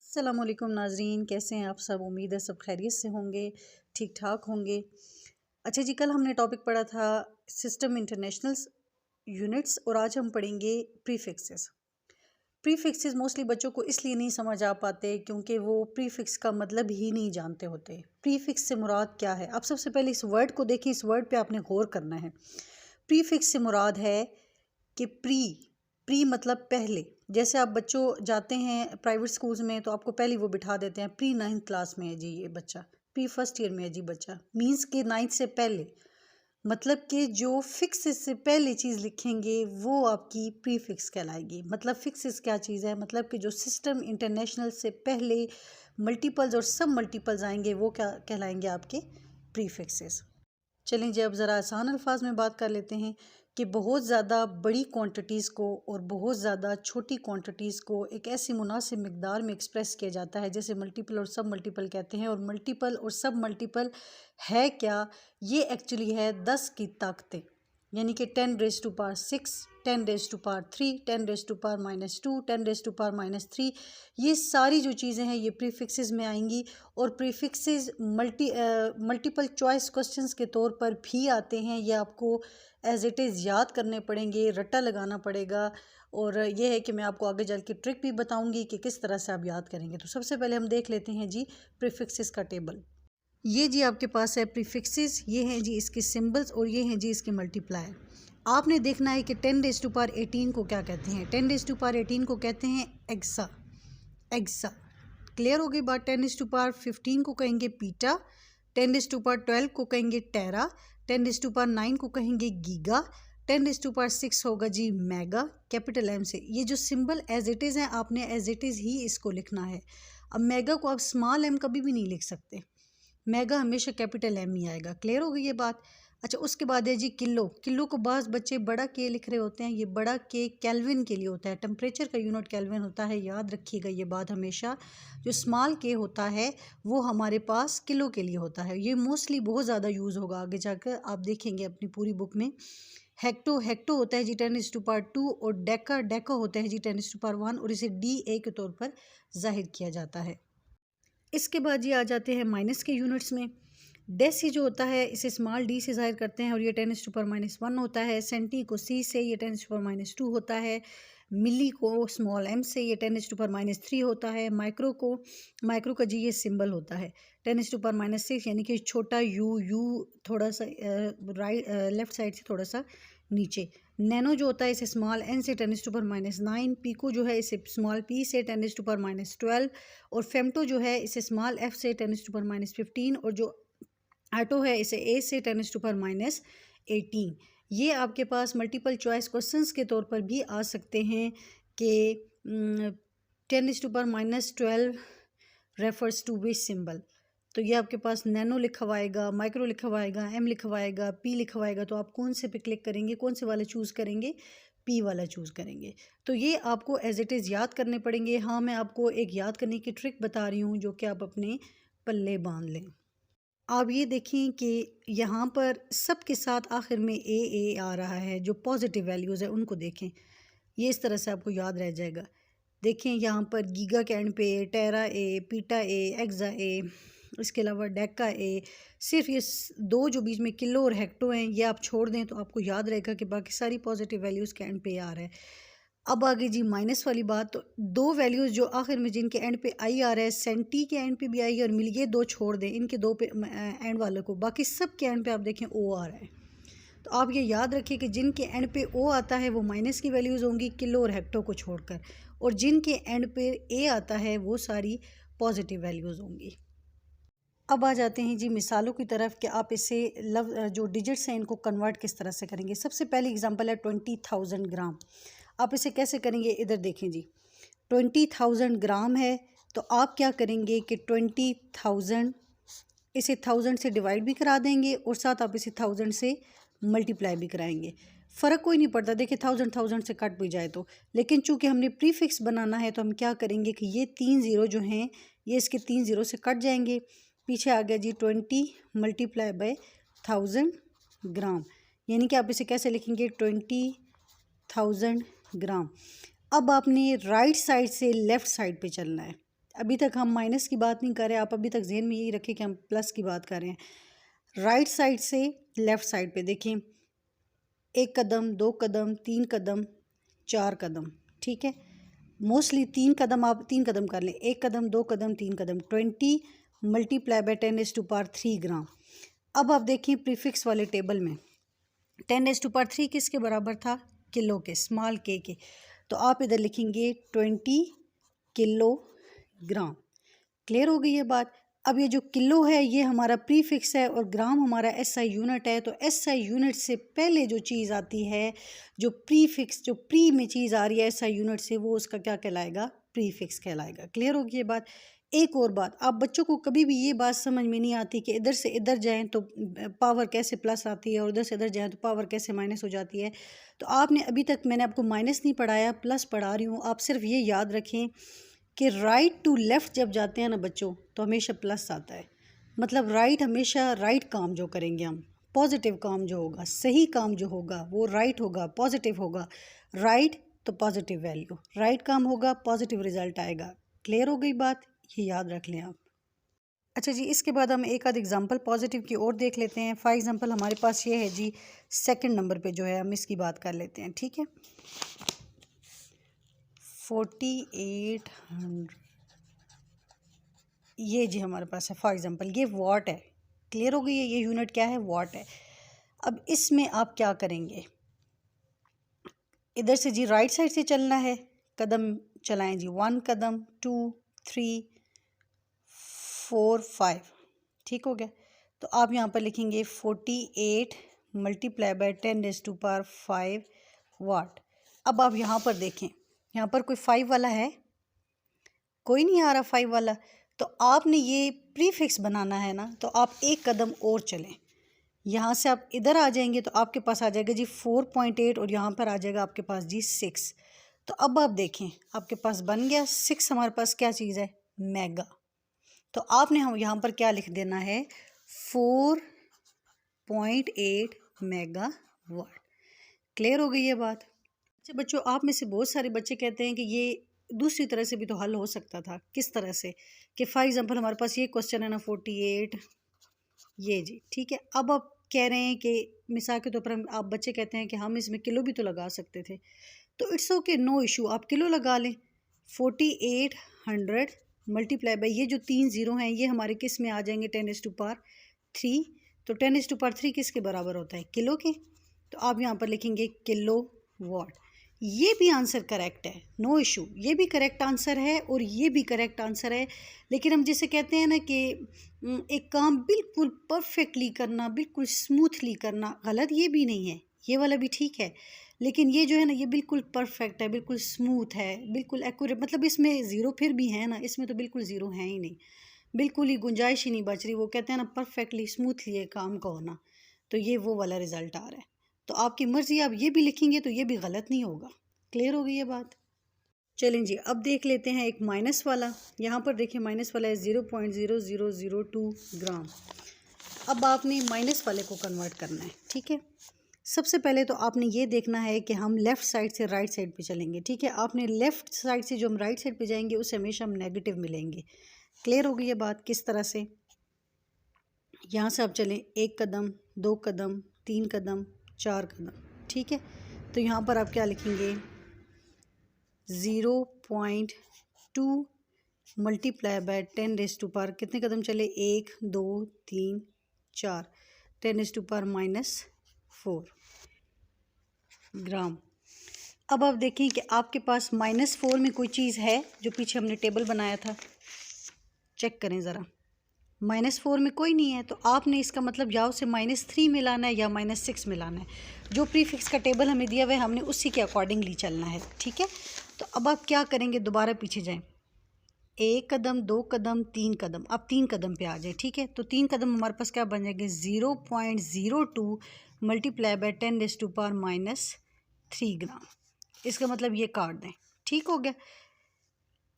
अस्सलामुअलैकुम नाज़रीन, कैसे हैं आप सब। उम्मीद है सब खैरियत से होंगे, ठीक ठाक होंगे। अच्छा जी, कल हमने टॉपिक पढ़ा था सिस्टम इंटरनेशनल यूनिट्स और आज हम पढ़ेंगे प्रीफिक्सेस। प्रीफिक्सेस मोस्टली बच्चों को इसलिए नहीं समझ आ पाते क्योंकि वो प्रीफिक्स का मतलब ही नहीं जानते होते। प्रीफिक्स से मुराद क्या है, आप सबसे पहले इस वर्ड को देखें, इस वर्ड पे आपने गौर करना है। प्रीफिक्स से मुराद है कि प्री मतलब पहले। जैसे आप बच्चों जाते हैं प्राइवेट स्कूल्स में तो आपको पहले वो बिठा देते हैं प्री 9th क्लास में है जी ये बच्चा, प्री फर्स्ट ईयर में है जी बच्चा, मीन्स के 9th से पहले। मतलब कि जो फिक्स से पहले चीज़ लिखेंगे वो आपकी प्रीफिक्स कहलाएगी। मतलब फिक्स क्या चीज़ है, मतलब कि जो सिस्टम इंटरनेशनल से पहले मल्टीपल्स और सब मल्टीपल्स आएंगे वो क्या कहलाएंगे, आपके प्रीफिक्सेस। चलें जी, अब ज़रा आसान अल्फाज में बात कर लेते हैं कि बहुत ज़्यादा बड़ी क्वांटिटीज़ को और बहुत ज़्यादा छोटी क्वांटिटीज़ को एक ऐसी मुनासिब मिकदार में एक्सप्रेस किया जाता है जैसे मल्टीपल और सब मल्टीपल कहते हैं। और मल्टीपल और सब मल्टीपल है क्या, ये एक्चुअली है 10 की ताकतें, यानी कि 10⁻6, 10⁻3, 10⁻⁻2, 10⁻⁻3। ये सारी जो चीज़ें हैं ये प्रीफिक्सेस में आएंगी। और प्रीफिक्सेस मल्टीपल चॉइस क्वेश्चंस के तौर पर भी आते हैं। ये आपको एज इट इज़ याद करने पड़ेंगे, रट्टा लगाना पड़ेगा। और ये है कि मैं आपको आगे चल के ट्रिक भी बताऊंगी कि किस तरह से आप याद करेंगे। तो सबसे पहले हम देख लेते हैं जी प्रीफिक्सेस का टेबल। ये जी आपके पास है प्रीफिक्सेस, ये हैं जी इसके सिंबल्स और ये हैं जी इसके मल्टीप्लायर। आपने देखना है कि 10⁻18 को क्या कहते हैं। 10⁻18 को कहते हैं एक्सा। एक्सा क्लियर हो गई बात। 10⁻15 को कहेंगे पीटा, 10⁻12 को कहेंगे टेरा, 10⁻9 को कहेंगे गीगा, 10⁻6 होगा जी मेगा, कैपिटल एम से। ये जो सिंबल एज इट इज़ है आपने एज इट इज़ ही इसको लिखना है। अब मेगा को आप स्मॉल एम कभी भी नहीं लिख सकते, मेगा हमेशा कैपिटल एम ही आएगा। क्लियर हो गई ये बात। अच्छा, उसके बाद है जी किलो। किलो को बाज़ बच्चे बड़ा के लिख रहे होते हैं, ये बड़ा के केल्विन के लिए होता है, टेम्परेचर का यूनिट केल्विन होता है, याद रखिएगा ये बात हमेशा। जो स्मॉल के होता है वो हमारे पास किलो के लिए होता है। ये मोस्टली बहुत ज़्यादा यूज़ होगा आगे जाकर, आप देखेंगे अपनी पूरी बुक में। हेक्टो हेक्टो होता है जी 10⁻2 और डेका डेका होता है जी 10⁻1 और इसे DA के तौर पर जाहिर किया जाता है। इसके बाद ये आ जाते हैं माइनस के यूनिट्स में। डेसी जो होता है इसे स्मॉल डी से ज़ाहिर करते हैं और ये 10⁻1 होता है। सेंटी को C से, ये 10⁻2 होता है। मिली को स्मॉल m से, ये 10⁻3 होता है। माइक्रो का जी ये सिंबल होता है 10⁻6, यानी कि छोटा यू थोड़ा सा लेफ़्ट साइड से थोड़ा सा नीचे। नैनो जो होता है इसे स्मॉल n से 10⁻9। पीको जो है इसे स्मॉल p से 10⁻12 और फेमटो जो है इसे स्मॉल f से 10⁻15 और जो आटो है इसे A से 10⁻18। ये आपके पास मल्टीपल चॉइस क्वेश्चंस के तौर पर भी आ सकते हैं कि 10⁻12 रेफर्स टू विच सिंबल। तो ये आपके पास नैनो लिखा हुआ आएगा, माइक्रो लिखा हुआ आएगा, M लिखा हुआ आएगा, P लिखा हुआ आएगा। तो आप कौन से पे क्लिक करेंगे, कौन से वाला चूज़ करेंगे, P वाला चूज़ करेंगे। तो ये आपको एज इट इज़ याद करने पड़ेंगे। हाँ, मैं आपको एक याद करने की ट्रिक बता रही हूँ जो कि आप अपने पल्ले बांध लें। आप ये देखें कि यहाँ पर सब के साथ आखिर में ए आ रहा है, जो पॉजिटिव वैल्यूज़ है उनको देखें, ये इस तरह से आपको याद रह जाएगा। देखें यहाँ पर गीगा के एंड पे टेरा ए, पीटा ए, एक्सा ए, इसके अलावा डेका ए। सिर्फ ये दो जो बीच में किलो और हेक्टो हैं ये आप छोड़ दें तो आपको याद रहेगा कि बाकी सारी पॉजिटिव वैल्यूज़ के एंड पे आ रहा है। अब आगे जी माइनस वाली बात। तो दो वैल्यूज़ जो आखिर में जिनके एंड पे आई आ रहा है, सेंटी के एंड पे भी आई और मिल, ये दो छोड़ दें इनके दो पे एंड वालों को, बाकी सब के एंड पे आप देखें ओ आ रहा है। तो आप ये याद रखिए कि जिनके एंड पे ओ आता है वो माइनस की वैल्यूज़ होंगी किलो और हेक्टो को छोड़कर, और जिनके एंड पे ए आता है वो सारी पॉजिटिव वैल्यूज़ होंगी। अब आ जाते हैं जी मिसालों की तरफ कि आप इसे जो डिजिट्स हैं इनको कन्वर्ट किस तरह से करेंगे। सबसे पहली एग्जांपल है 20,000 ग्राम। आप इसे कैसे करेंगे, इधर देखें जी 20,000 ग्राम है तो आप क्या करेंगे कि 20,000 इसे 1000 से डिवाइड भी करा देंगे और साथ आप इसे 1000 से मल्टीप्लाई भी कराएंगे। फ़र्क कोई नहीं पड़ता, देखिए 1000 से कट भी जाए तो। लेकिन चूंकि हमने प्रीफिक्स बनाना है तो हम क्या करेंगे कि ये 3 ज़ीरो जो हैं ये इसके 3 ज़ीरो से कट जाएंगे। पीछे आ गया जी 20 मल्टीप्लाई बाय 1000 ग्राम, यानी कि आप इसे कैसे लिखेंगे 20,000 ग्राम। अब आपने राइट साइड से लेफ़्ट साइड पे चलना है। अभी तक हम माइनस की बात नहीं कर रहे, आप अभी तक जहन में यही रखें कि हम प्लस की बात कर रहे हैं। राइट साइड से लेफ़्ट साइड पे देखें, 1 कदम, 2 कदम, 3 कदम, 4 कदम, ठीक है। मोस्टली 3 कदम, आप 3 कदम कर लें, 1 कदम, 2 कदम, 3 कदम, 20 मल्टीप्लाई बाय 10⁻³ ग्राम। अब आप देखें प्रीफिक्स वाले टेबल में 10⁻³ किसके बराबर था? किलो के, स्मॉल के। तो आप इधर लिखेंगे 20 किलोग्राम। क्लियर हो गई ये बात। अब ये जो किलो है ये हमारा प्रीफिक्स है और ग्राम हमारा एसआई यूनिट है। तो एसआई यूनिट से पहले जो चीज़ आती है, जो प्रीफिक्स, जो प्री में चीज़ आ रही है एसआई यूनिट से, वो उसका क्या कहलाएगा? प्रीफिक्स कहलाएगा। क्लियर होगी ये बात। एक और बात, आप बच्चों को कभी भी ये बात समझ में नहीं आती कि इधर से इधर जाएं तो पावर कैसे प्लस आती है और उधर से इधर जाएं तो पावर कैसे माइनस हो जाती है। तो आपने अभी तक, मैंने आपको माइनस नहीं पढ़ाया, प्लस पढ़ा रही हूँ। आप सिर्फ ये याद रखें कि राइट टू लेफ़्ट जब जाते हैं ना बच्चों, तो हमेशा प्लस आता है। मतलब राइट, हमेशा राइट काम जो करेंगे हम, पॉजिटिव काम जो होगा, सही काम जो होगा वो राइट होगा, पॉजिटिव होगा। राइट तो पॉजिटिव वैल्यू, राइट काम होगा, पॉजिटिव रिजल्ट आएगा। क्लियर हो गई बात, ये याद रख लें आप। अच्छा जी, इसके बाद हम एक आध एग्जांपल पॉजिटिव की और देख लेते हैं। फॉर एग्जांपल हमारे पास ये है जी, सेकंड नंबर पे जो है हम इसकी बात कर लेते हैं, ठीक है। 4800, ये जी हमारे पास है। फॉर एग्जांपल ये वॉट है। क्लियर हो गई है, ये यूनिट क्या है? वॉट है। अब इसमें आप क्या करेंगे? इधर से जी राइट साइड से चलना है, कदम चलाएं जी। 1 कदम, 2, 3, 4, 5, ठीक हो गया। तो आप यहाँ पर लिखेंगे 48 मल्टीप्लाई बाय 10⁻5 वाट। अब आप यहाँ पर देखें, यहाँ पर कोई 5 वाला है? कोई नहीं आ रहा 5 वाला। तो आपने ये प्रीफिक्स बनाना है ना, तो आप एक कदम और चलें। यहाँ से आप इधर आ जाएंगे तो आपके पास आ जाएगा जी 4.8 और यहाँ पर आ जाएगा आपके पास जी 6। तो अब आप देखें, आपके पास बन गया 6। हमारे पास क्या चीज़ है? मेगा। तो आपने हम यहाँ पर क्या लिख देना है? 4.8 मेगा वाट। क्लियर हो गई ये बात। अच्छा बच्चों, आप में से बहुत सारे बच्चे कहते हैं कि ये दूसरी तरह से भी तो हल हो सकता था। किस तरह से? कि फॉर एग्जांपल हमारे पास ये क्वेश्चन है ना 48, ये जी, ठीक है। अब आप कह रहे हैं कि मिसाल के तौर पर आप बच्चे कहते हैं कि हम इसमें किलो भी तो लगा सकते थे। तो इट्स ओके, नो इशू, आप किलो लगा लें। 4800 मल्टीप्लाई बाई, ये जो 3 ज़ीरो हैं ये हमारे किस में आ जाएंगे? 10⁻3। तो 10⁻3 किसके बराबर होता है? किलो के। तो आप यहाँ पर लिखेंगे किलो वाट। ये भी आंसर करेक्ट है, नो इशू, ये भी करेक्ट आंसर है और ये भी करेक्ट आंसर है। लेकिन हम जिसे कहते हैं ना कि एक काम बिल्कुल परफेक्टली करना, बिल्कुल स्मूथली करना, गलत ये भी नहीं है, ये वाला भी ठीक है। लेकिन ये जो है ना, ये बिल्कुल परफेक्ट है, बिल्कुल स्मूथ है, बिल्कुल एक्यूरेट। मतलब इसमें ज़ीरो फिर भी है ना, इसमें तो बिल्कुल ज़ीरो है ही नहीं, बिल्कुल ही गुंजाइश ही नहीं बच रही। वो कहते हैं ना परफेक्टली स्मूथली ये काम का होना, तो ये वो वाला रिज़ल्ट आ रहा है। तो आपकी मर्ज़ी, आप ये भी लिखेंगे तो ये भी गलत नहीं होगा। क्लियर हो गई ये बात। चलें जी, अब देख लेते हैं एक माइनस वाला। यहाँ पर देखिए माइनस वाला है 0.0002 ग्राम। अब आपने माइनस वाले को कन्वर्ट करना है, ठीक है। सबसे पहले तो आपने ये देखना है कि हम लेफ़्ट साइड से राइट साइड पे चलेंगे, ठीक है। आपने लेफ़्ट साइड से जो हम राइट साइड पे जाएंगे उससे हमेशा हम नेगेटिव मिलेंगे। क्लियर हो गई ये बात। किस तरह से? यहाँ से आप चलें 1 कदम, 2 कदम, 3 कदम, 4 कदम, ठीक है। तो यहाँ पर आप क्या लिखेंगे? 0.2 मल्टीप्लाई बाय 10⁻, कितने कदम चले? 1, 2, 3, 4, 10⁻⁻4 ग्राम। अब आप देखें कि आपके पास -4 में कोई चीज़ है जो पीछे हमने टेबल बनाया था, चेक करें ज़रा। -4 में कोई नहीं है, तो आपने इसका मतलब या उसे -3 में लाना है या -6 में लाना है। जो प्रीफिक्स का टेबल हमें दिया हुआ है हमने उसी के अकॉर्डिंगली चलना है, ठीक है। तो अब आप क्या करेंगे? दोबारा पीछे जाएं, 1 कदम, 2 कदम, 3 कदम। आप 3 कदम पे आ जाए, ठीक है। तो 3 कदम हमारे पास क्या बन जाएंगे? 0.02 मल्टीप्लाई बाय 10⁻³ ग्राम। इसका मतलब ये काट दें, ठीक हो गया।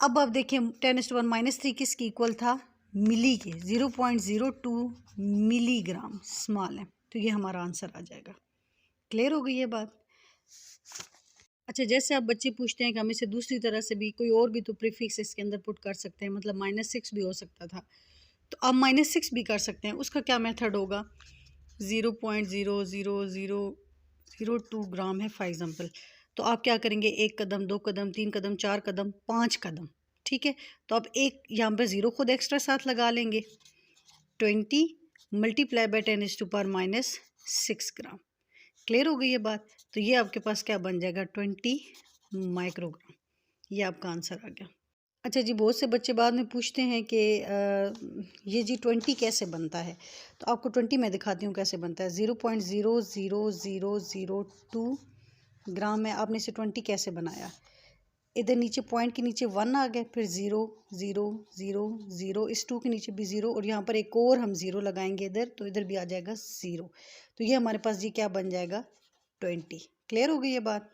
अब आप देखिए 10⁻³ किसकी इक्वल था? मिली के। 0.02 मिलीग्राम स्मॉल है, तो ये हमारा आंसर आ जाएगा। क्लियर हो गई ये बात। अच्छा, जैसे आप बच्चे पूछते हैं कि हम इसे दूसरी तरह से भी कोई और भी तो प्रीफिक्स इसके अंदर पुट कर सकते हैं, मतलब -6 भी हो सकता था, तो आप -6 भी कर सकते हैं। उसका क्या मेथड होगा? 0.00002 ग्राम है फॉर एग्ज़ाम्पल, तो आप क्या करेंगे, 1 कदम, 2 कदम, 3 कदम, 4 कदम, 5 कदम, ठीक है? तो आप एक यहाँ पे ज़ीरो खुद एक्स्ट्रा साथ लगा लेंगे। 20 मल्टीप्लाई बाय 10⁻⁻6 ग्राम। क्लियर हो गई ये बात? तो ये आपके पास क्या बन जाएगा, 20 माइक्रोग्राम। ये आपका आंसर आ गया। अच्छा जी, बहुत से बच्चे बाद में पूछते हैं कि ये जी 20 कैसे बनता है? तो आपको 20 मैं दिखाती हूँ कैसे बनता है। 0.00002 ग्राम है, आपने इसे 20 कैसे बनाया? इधर नीचे पॉइंट के नीचे 1 आ गया, फिर 0 0 0 0, इस 2 के नीचे भी 0, और यहाँ पर एक और हम 0 लगाएंगे इधर, तो इधर भी आ जाएगा 0। तो ये हमारे पास जी क्या बन जाएगा, 20। क्लियर हो गई ये बात?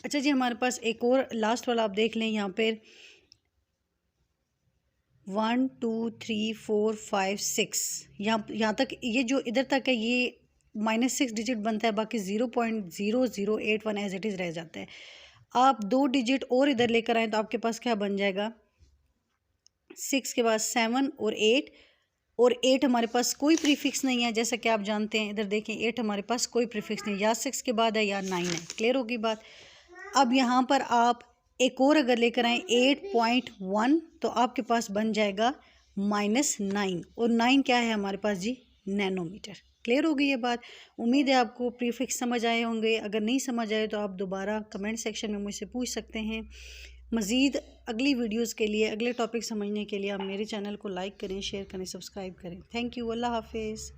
अच्छा जी, हमारे पास एक और लास्ट वाला आप देख लें यहाँ पर 1 2 3 4 5 6, यहाँ तक, ये जो इधर तक है ये -6 डिजिट बनता है, बाकी 0.0081 एज इट इज़ रह जाता है। आप 2 डिजिट और इधर लेकर आएँ तो आपके पास क्या बन जाएगा, 6 के बाद 7 और 8, और 8 हमारे पास कोई प्रीफिक्स नहीं है, जैसा कि आप जानते हैं। इधर देखें, 8 हमारे पास कोई प्रीफिक्स नहीं, या 6 के बाद है या 9 है। क्लियर होगी बात? अब यहाँ पर आप एक और अगर लेकर आएँ 8.1, तो आपके पास बन जाएगा -9, और 9 क्या है हमारे पास जी, नैनोमीटर। क्लियर हो गई ये बात? उम्मीद है आपको प्रीफिक्स समझ आए होंगे। अगर नहीं समझ आए तो आप दोबारा कमेंट सेक्शन में मुझसे पूछ सकते हैं। मज़ीद अगली वीडियोस के लिए, अगले टॉपिक समझने के लिए आप मेरे चैनल को लाइक करें, शेयर करें, सब्सक्राइब करें। Thank you. अल्लाह हाफिज़।